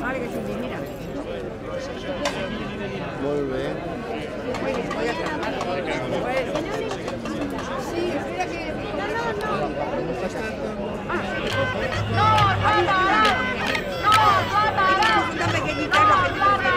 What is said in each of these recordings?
Vale, que sí, mira. Molt bé. Sí, espera que... Una pequeñita es la que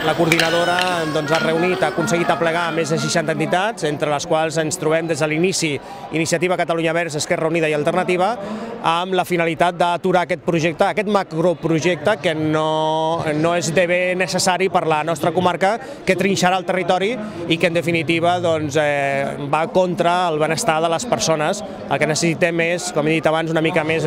La coordinadora ha reunit, ha aconseguit aplegar més de 60 entitats, entre les quals ens trobem des de l'inici Iniciativa Catalunya Verds, Esquerra Unida i Alternativa, amb la finalitat d'aturar aquest projecte, aquest macroprojecte que no és de bé necessari per la nostra comarca, que trinxarà el territori i que en definitiva va contra el benestar de les persones. El que necessitem és, com he dit abans, una mica més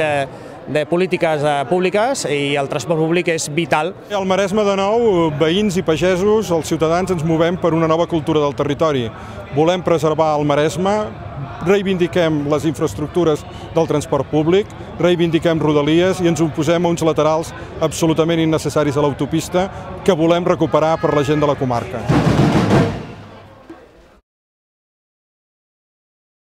de polítiques públiques i el transport públic és vital. Al Maresme, de nou, veïns i pagesos, els ciutadans ens movem per una nova cultura del territori. Volem preservar el Maresme, reivindiquem les infraestructures del transport públic, reivindiquem rodalies i ens oposem a uns laterals absolutament innecessaris a l'autopista que volem recuperar per la gent de la comarca.